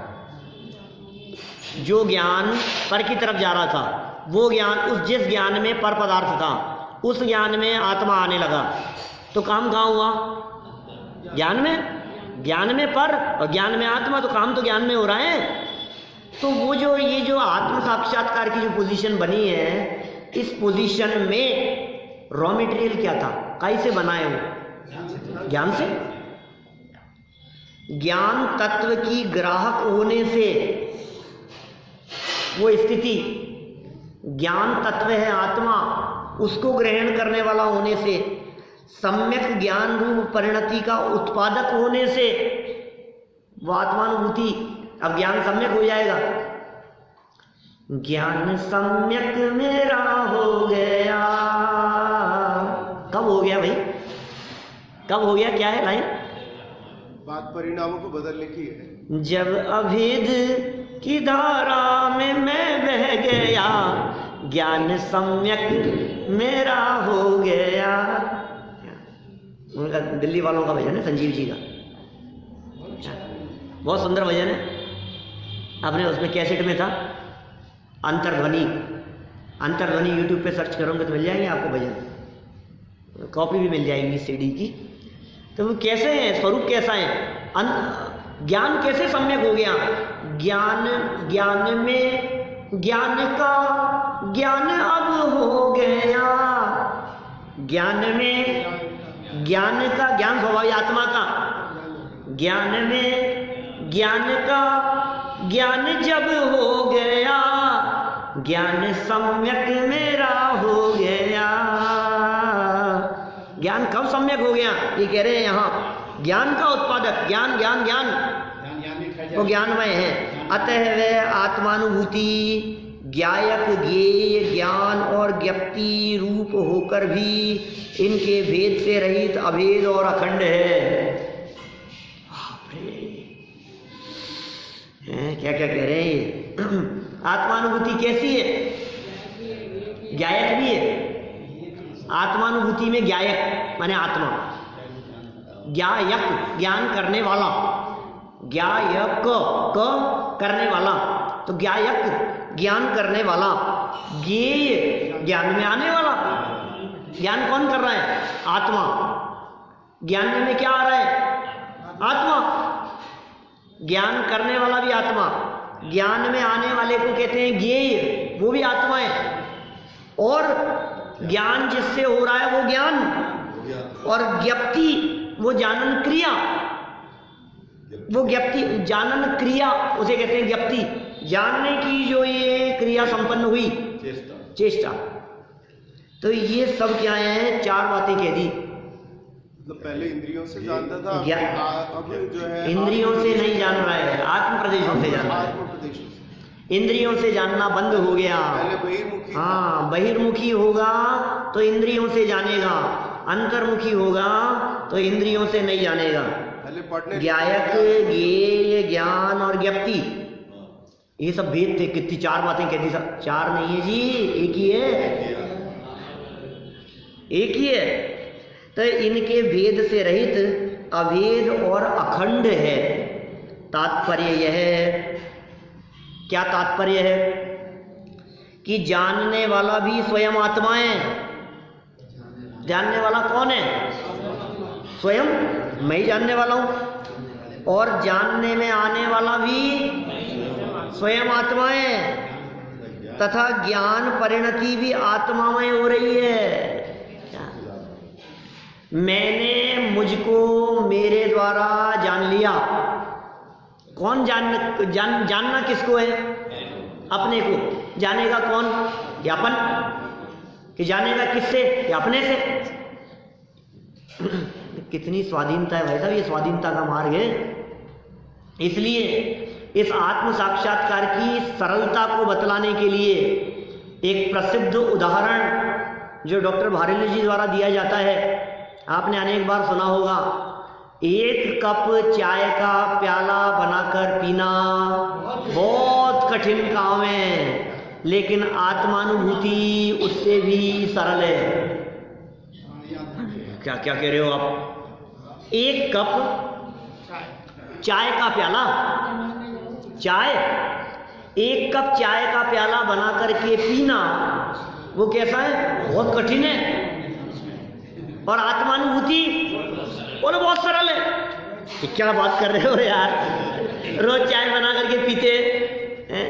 A: जो ज्ञान पर की तरफ जा रहा था, वो ज्ञान, उस जिस ज्ञान में पर पदार्थ था, उस ज्ञान में आत्मा आने लगा, तो काम कहाँ हुआ? ज्ञान में, ज्ञान में पर और ज्ञान में आत्मा, तो काम तो ज्ञान में हो रहा है। तो वो जो ये जो आत्म साक्षात्कार की जो पोजीशन बनी है, इस पोजीशन में रॉ मटेरियल क्या था? कैसे बनाए हो? ज्ञान से। ज्ञान तत्व की ग्राहक होने से वो स्थिति, ज्ञान तत्व है आत्मा, उसको ग्रहण करने वाला होने से, सम्यक ज्ञान रूप परिणति का उत्पादक होने से वो आत्मानुभूति, अब ज्ञान सम्यक हो जाएगा। ज्ञान सम्यक मेरा हो गया, कब हो गया भाई? कब हो गया? क्या है लाइन?
B: बात परिणामों को बदलने की है।
A: जब अभेद की धारा में मैं बह गया, ज्ञान सम्यक मेरा हो गया। उनका दिल्ली वालों का भजन है, संजीव जी का, बहुत सुंदर भजन है। आपने उसमें कैसेट में था अंतर्ध्वनि, अंतर्ध्वनि यूट्यूब पे सर्च करोगे तो मिल जाएंगे आपको भजन, कॉपी भी मिल जाएगी सीडी की। तो वो कैसे है, स्वरूप कैसा है? ज्ञान कैसे सम्यक हो गया? ज्ञान, ज्ञान में ज्ञान का ज्ञान अब हो गया, ज्ञान में ज्ञान का ज्ञान स्वभाव आत्मा का, ज्ञान में ज्ञान का ज्ञान जब हो गया, ज्ञान सम्यक मेरा हो गया। ज्ञान कब सम्यक हो गया? ये कह रहे हैं यहाँ, ज्ञान का उत्पादक, ज्ञान ज्ञान ज्ञान वो ज्ञानमय है। अतः वह आत्मानुभूति ज्ञायक, ज्ञेय, ज्ञान और ज्ञप्ति रूप होकर भी इनके भेद से रहित अभेद और अखंड है। क्या क्या कह रहे हैं ये? आत्मानुभूति कैसी है? ज्ञायक भी है। आत्मानुभूति में ज्ञायक माने आत्मा, ज्ञायक ज्ञान करने वाला, ज्ञायक क करने वाला, तो ज्ञायक ज्ञान करने वाला, ज्ञेय ज्ञान में आने वाला। ज्ञान कौन कर रहा है? आत्मा। ज्ञान में क्या आ रहा है? आत्मा। ज्ञान करने वाला भी आत्मा, ज्ञान में आने वाले को कहते हैं ज्ञेय, वो भी आत्मा है। और ज्ञान जिससे हो रहा है वो ज्ञान, और ज्ञप्ति वो जानन क्रिया, वो ज्ञप्ति जानन क्रिया उसे कहते हैं ज्ञप्ति। जानने की जो ये क्रिया संपन्न हुई, चेष्टा। तो ये सब क्या है? चार बातें कह दी।
B: मतलब पहले इंद्रियों से जानता था, अब जो है
A: इंद्रियों से नहीं जान रहा है, आत्म प्रदेशों से जान रहा है। इंद्रियों से जानना बंद हो गया।
B: पहले बहिर्मुखी,
A: हाँ, बहिर्मुखी होगा तो इंद्रियों से जानेगा, अंतर्मुखी होगा तो इंद्रियों से नहीं जानेगा। ज्ञायक, ज्ञेय, ज्ञान और ज्ञप्ति, ये सब भेद थे। कितनी चार बातें कहती सब? चार नहीं है जी, एक ही है, एक ही है। तो इनके भेद से रहित अभेद और अखंड है। तात्पर्य यह है, क्या तात्पर्य है? कि जानने वाला भी स्वयं आत्मा है। जानने वाला कौन है? स्वयं मैं ही जानने वाला हूं। और जानने में आने वाला भी स्वयं आत्मा है, तथा ज्ञान परिणति भी आत्मा में हो रही है। मैंने मुझको मेरे द्वारा जान लिया। कौन जानना किसको है? अपने को। जानेगा कौन? यापन। कि जानेगा किससे? या अपने से। कितनी स्वाधीनता है भाई साहब, ये स्वाधीनता का मार्ग है। इसलिए इस आत्म साक्षात्कार की सरलता को बतलाने के लिए एक प्रसिद्ध उदाहरण जो डॉक्टर भारद्वाज जी द्वारा दिया जाता है, आपने अनेक बार सुना होगा। एक कप चाय का प्याला बनाकर पीना बहुत कठिन काम है, लेकिन आत्मानुभूति उससे भी सरल है। क्या क्या कह रहे हो आप? एक कप चाय का प्याला, चाय, एक कप चाय का प्याला बना करके पीना वो कैसा है? बहुत कठिन है। और आत्मानुभूति बोलो बहुत सरल है। क्या बात कर रहे हो यार? रोज चाय बना करके पीते हैं,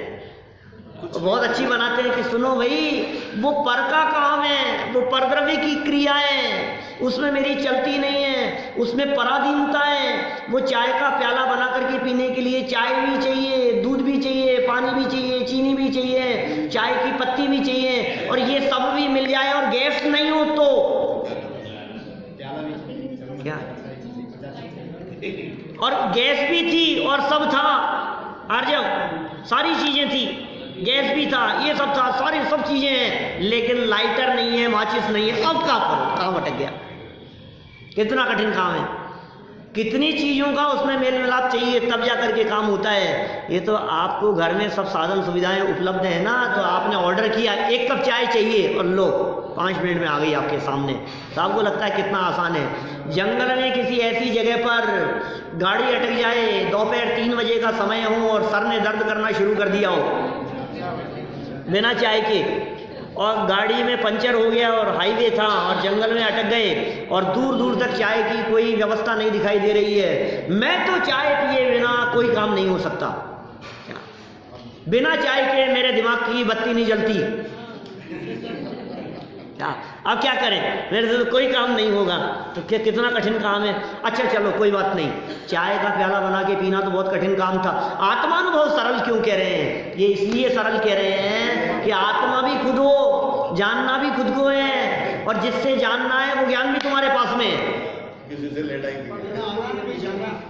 A: बहुत अच्छी बनाते हैं कि सुनो भाई, वो पर का काम है, वो परद्रव्य की क्रिया है, उसमें मेरी चलती नहीं है, उसमें पराधीनता है। वो चाय का प्याला बना करके पीने के लिए चाय भी चाहिए, दूध भी चाहिए, पानी भी चाहिए, चीनी भी चाहिए, चाय की पत्ती भी चाहिए, और ये सब भी मिल जाए और गैस नहीं हो तो क्या? और गैस भी थी और सब था, अर्जव सारी चीजें थी, गैस भी था, ये सब था, सारी सब चीजें हैं, लेकिन लाइटर नहीं है, माचिस नहीं है। अब क्या करो? काम अटक गया। कितना कठिन काम है, कितनी चीजों का उसमें मेल मिलाप चाहिए, तब जा करके काम होता है। ये तो आपको घर में सब साधन सुविधाएं उपलब्ध है ना, तो आपने ऑर्डर किया, एक कप चाय चाहिए और लो 5 मिनट में आ गई आपके सामने। तो आपको लगता है कितना आसान है। जंगल में किसी ऐसी जगह पर गाड़ी अटक जाए, दोपहर 3 बजे का समय हो और सर ने दर्द करना शुरू कर दिया हो बिना चाय के, और गाड़ी में पंचर हो गया और हाईवे था और जंगल में अटक गए और दूर दूर तक चाय की कोई व्यवस्था नहीं दिखाई दे रही है। मैं तो चाय पिए बिना कोई काम नहीं हो सकता, बिना चाय के मेरे दिमाग की बत्ती नहीं जलती। अब क्या करें, मेरे से तो कोई काम नहीं होगा। तो क्या कितना कठिन काम है। अच्छा चलो कोई बात नहीं, चाय का प्याला बना के पीना तो बहुत कठिन काम था। आत्मानुभव सरल क्यों कह रहे हैं? ये इसलिए सरल कह रहे हैं कि आत्मा भी खुद हो, जानना भी खुद को है, और जिससे जानना है वो ज्ञान भी तुम्हारे पास में है।
B: किसी से लेना ही नहीं,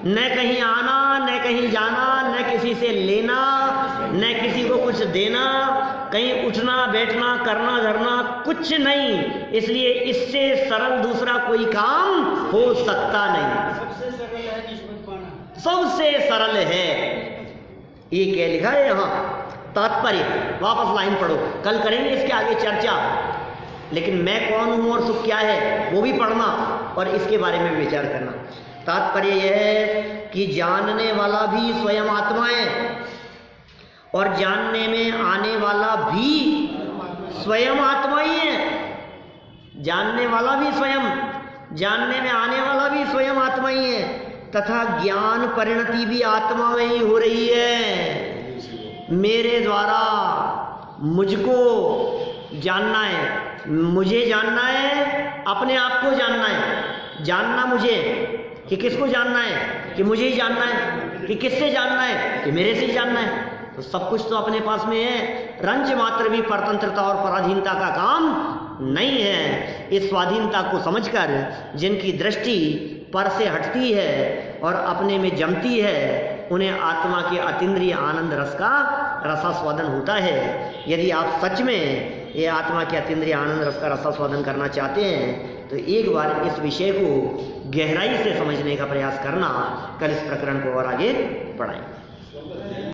A: न कहीं आना, न कहीं जाना, न किसी से लेना, न किसी को कुछ देना, कहीं उठना बैठना करना धरना कुछ नहीं। इसलिए इससे सरल दूसरा कोई काम हो सकता नहीं।
C: सबसे सरल है निष्पत्ति पाना।
A: सबसे सरल है। ये क्या लिखा है यहाँ, तात्पर्य, वापस लाइन पढ़ो, कल करेंगे इसके आगे चर्चा, लेकिन मैं कौन हूँ और सुख क्या है वो भी पढ़ना और इसके बारे में विचार करना। तात्पर्य यह है कि जानने वाला भी स्वयं आत्मा है और जानने में आने वाला भी स्वयं आत्मा ही है। जानने वाला भी स्वयं, जानने में आने वाला भी स्वयं आत्मा ही है, तथा ज्ञान परिणति भी आत्मा में ही हो रही है। मेरे द्वारा मुझको जानना है, मुझे जानना है, अपने आप को जानना है। जानना मुझे कि किसको जानना है, कि मुझे ही जानना है, कि किससे जानना है, कि मेरे से ही जानना है। तो सब कुछ तो अपने पास में है, रंच मात्र भी परतंत्रता और पराधीनता का काम नहीं है। इस स्वाधीनता को समझकर जिनकी दृष्टि पर से हटती है और अपने में जमती है, उन्हें आत्मा के अतीन्द्रिय आनंद रस का रसास्वादन होता है। यदि आप सच में ये आत्मा के अतीन्द्रिय आनंद रस का रसास्वादन करना चाहते हैं तो एक बार इस विषय को गहराई से समझने का प्रयास करना। कल इस प्रकरण को और आगे बढ़ाएंगे।